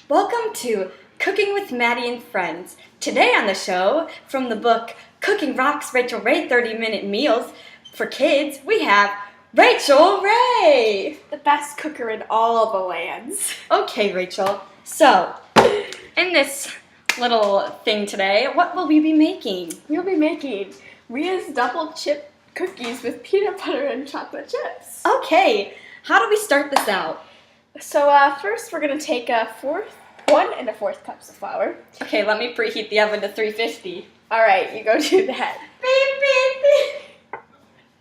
Welcome to Cooking with Madi and Friends. Today on the show, from the book Cooking Rocks Rachel Ray 30-Minute Meals for Kids, we have Rachel Ray! The best cooker in all of the lands. Okay, Rachel. So, in this little thing today, what will we be making? We'll be making Ria's double chip cookies with peanut butter and chocolate chips. Okay, how do we start this out? So first we're going to take 1 1/4 cups of flour. Okay, let me preheat the oven to 350. Alright, you go do that.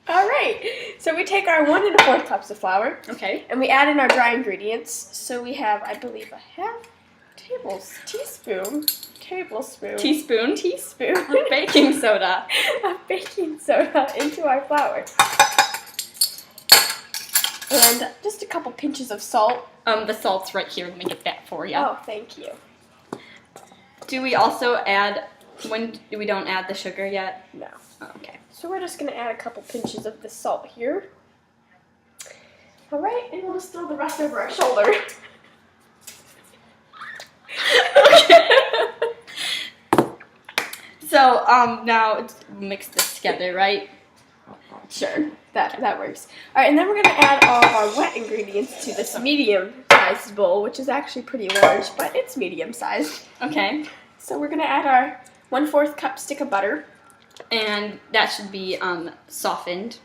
Alright, so we take our 1 1/4 cups of flour. Okay. And we add in our dry ingredients. So we have, I believe, a half teaspoon Of baking soda. of baking soda into our flour. And just a couple pinches of salt. The salt's right here. Let me get that for you. Oh, thank you. Do we also add, we don't add the sugar yet? No. Oh, okay. So we're just going to add a couple pinches of the salt here. Alright, and we'll just throw the rest over our shoulder. So, now mix this together, right? Sure, that works. Alright, and then we're going to add all of our wet ingredients to this medium-sized bowl, which is actually pretty large, but it's medium-sized. Okay. So we're going to add our 1/4 cup stick of butter. And that should be softened.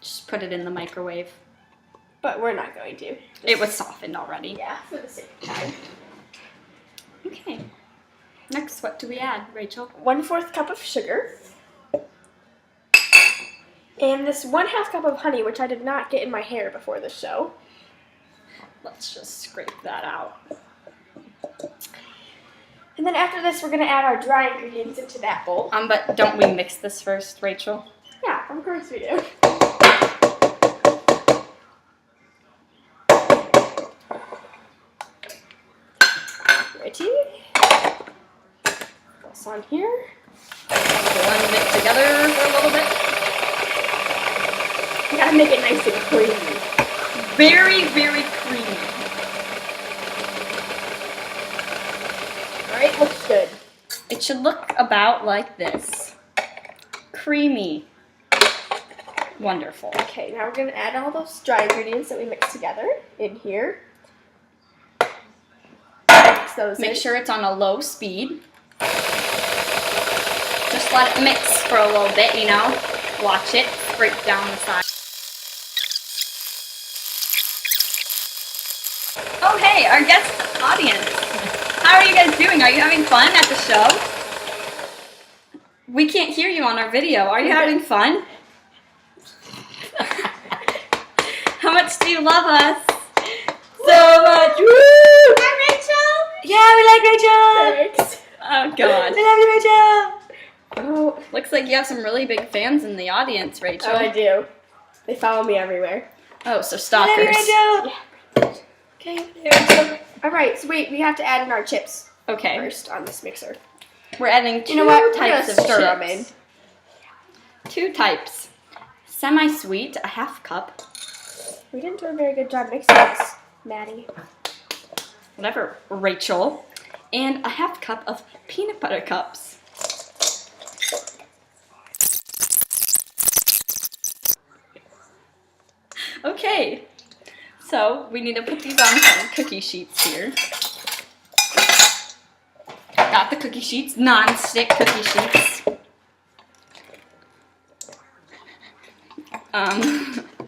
Just put it in the microwave. But we're not going to. It was softened already. Yeah, for the sake of time. Okay. Next, what do we add, Rachel? 1/4 cup of sugar. And this 1/2 cup of honey, which I did not get in my hair before the show. Let's just scrape that out. And then after this, we're going to add our dry ingredients into that bowl. But don't we mix this first, Rachel? Yeah, of course we do. Ready? This on here. Blend it together for a little bit. You gotta make it nice and creamy. Very, very creamy. Alright, looks good. It should look about like this. Creamy. Wonderful. Okay, now we're gonna add all those dry ingredients that we mixed together in here. Mix those Make in. sure it's on a low speed. Just let it mix for a little bit, you know. Watch it scrape down the side. Oh, hey, our guest audience. How are you guys doing? Are you having fun at the show? We can't hear you on our video. Are you having fun? How much do you love us? So much. Woo! Hi, Rachel! Yeah, we like Rachel! Thanks. Oh, God. I love you, Rachel! Oh, Looks like you have some really big fans in the audience, Rachel. I do. They follow me everywhere. Oh, so stalkers. Yeah. Okay, Rachel. Alright, so wait, we have to add in our chips Okay, first on this mixer. we're adding two You know what? We're types gonna of stir them chips. in. 2 types. Semi-sweet, a 1/2 cup. We didn't do a very good job mixing this, Maddie. Whatever, Rachel. And a 1/2 cup of peanut butter cups. Okay, so we need to put these on some cookie sheets here. Got the cookie sheets, non-stick cookie sheets.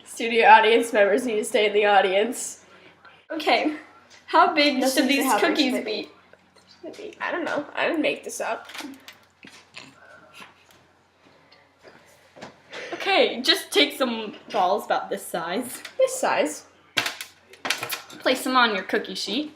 Studio audience members need to stay in the audience. Okay, how big Doesn't should say these how big cookies should be? Maybe. I don't know. I didn't make this up. Okay, just take some balls about this size. This size. Place them on your cookie sheet.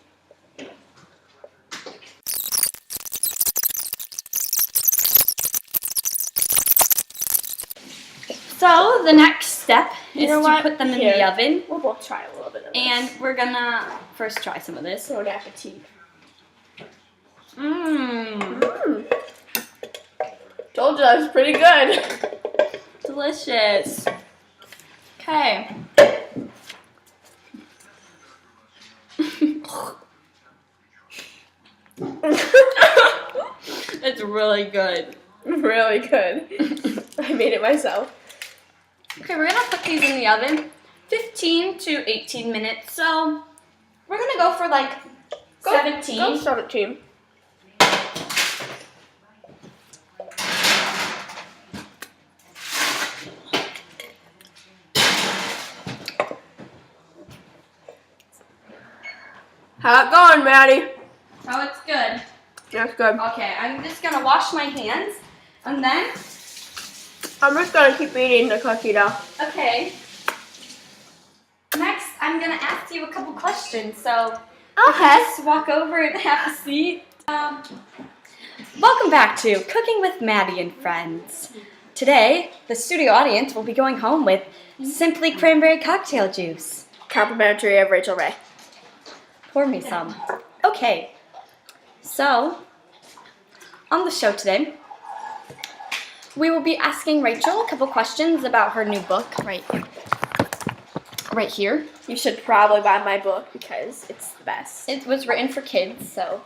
So the next step is to put them in the oven. We'll both try a little bit of this. And we're gonna first try some of this. Bon appetit. Mmm, Told you that was pretty good. delicious. Okay. really good. Really good. I made it myself. Okay, we're gonna put these in the oven 15 to 18 minutes. So we're gonna go for like 17. Go 17. How it going, Maddie? Oh, it's good. That's good. Okay, I'm just gonna wash my hands and then, I'm just gonna keep eating the cookie dough. okay. Next, I'm gonna ask you a couple questions. So Okay. just walk over and have a seat. Welcome back to Cooking with Madi and Friends. Today, the studio audience will be going home with Simply Cranberry Cocktail Juice. Complimentary of Rachel Ray. Pour me some. Okay, so on the show today, we will be asking Rachel a couple questions about her new book right here. You should probably buy my book because it's the best. It was written for kids, so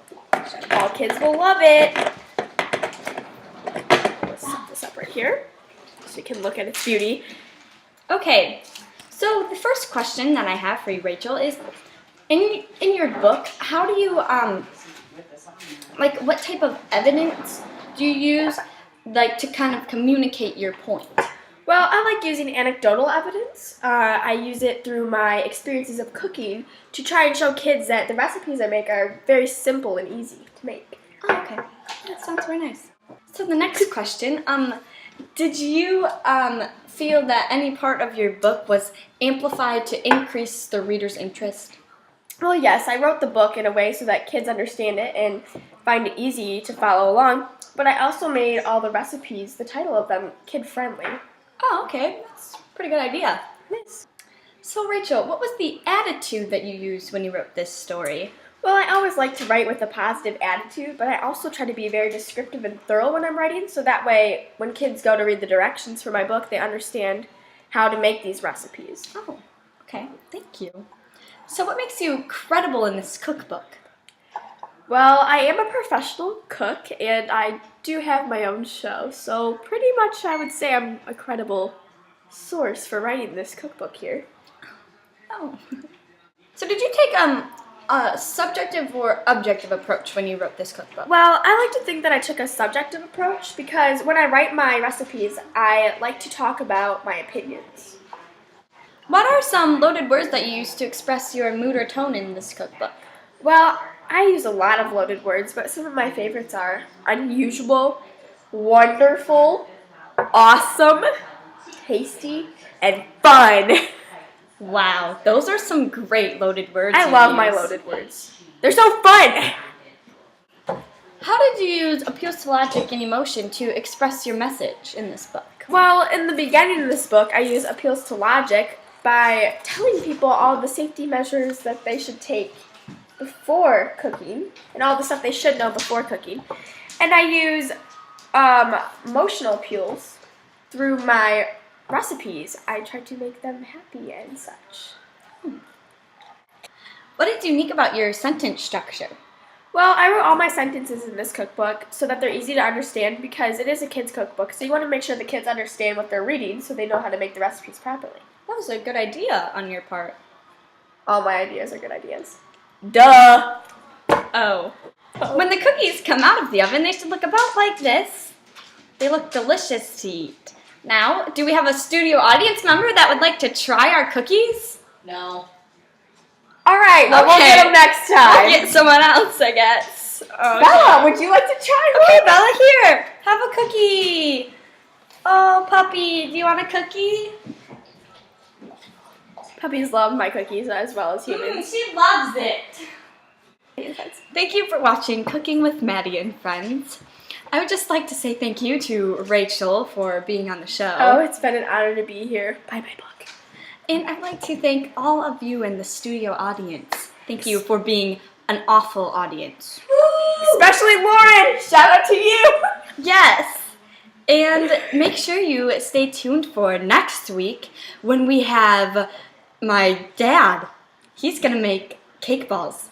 All kids will love it. Let's set this up right here so you can look at its beauty. okay. So the first question that I have for you, Rachel, is in your book, how do you like what type of evidence do you use like to kind of communicate your point? Well, I like using anecdotal evidence. I use it through my experiences of cooking to try and show kids that the recipes I make are very simple and easy to make. Oh, okay. That sounds very nice. So the next question, did you feel that any part of your book was amplified to increase the reader's interest? Well, yes, I wrote the book in a way so that kids understand it and find it easy to follow along, but I also made all the recipes, the title of them, kid-friendly. Oh, okay. That's a pretty good idea. Yes. So, Rachel, what was the attitude that you used when you wrote this story? Well, I always like to write with a positive attitude, but I also try to be very descriptive and thorough when I'm writing, so that way when kids go to read the directions for my book, they understand how to make these recipes. Oh, okay. Thank you. So what makes you credible in this cookbook? Well, I am a professional cook, and I do have my own show, so pretty much I would say I'm a credible source for writing this cookbook here. Oh. So did you take a subjective or objective approach when you wrote this cookbook? Well, I like to think that I took a subjective approach because when I write my recipes, I like to talk about my opinions. What are some loaded words that you use to express your mood or tone in this cookbook? Well, I use a lot of loaded words, but some of my favorites are unusual, wonderful, awesome, tasty, and fun. Wow, those are some great loaded words. I love my loaded words. They're so fun! How did you use appeals to logic and emotion to express your message in this book? Well, in the beginning of this book, I use appeals to logic by telling people all the safety measures that they should take before cooking and all the stuff they should know before cooking. And I use emotional appeals through my recipes. I try to make them happy and such. What is unique about your sentence structure? Well, I wrote all my sentences in this cookbook so that they're easy to understand because it is a kid's cookbook, so you want to make sure the kids understand what they're reading so they know how to make the recipes properly. That was a good idea on your part. All my ideas are good ideas. Duh! Oh. When the cookies come out of the oven, they should look about like this. They look delicious to eat. Now, do we have a studio audience member that would like to try our cookies? No. Alright, well, we'll get them next time. We'll get someone else, I guess. Okay. Bella, would you like to try one? Okay, Bella, here. Have a cookie. Oh, puppy, do you want a cookie? Puppies love my cookies as well as humans. She loves it. Thank you for watching Cooking with Madi and Friends. I would just like to say thank you to Rachel for being on the show. Oh, it's been an honor to be here. Buy my book. And I'd like to thank all of you in the studio audience. Thank you for being an awful audience. Woo! Especially Lauren! Shout out to you! Yes! And make sure you stay tuned for next week when we have my dad. He's gonna make cake balls.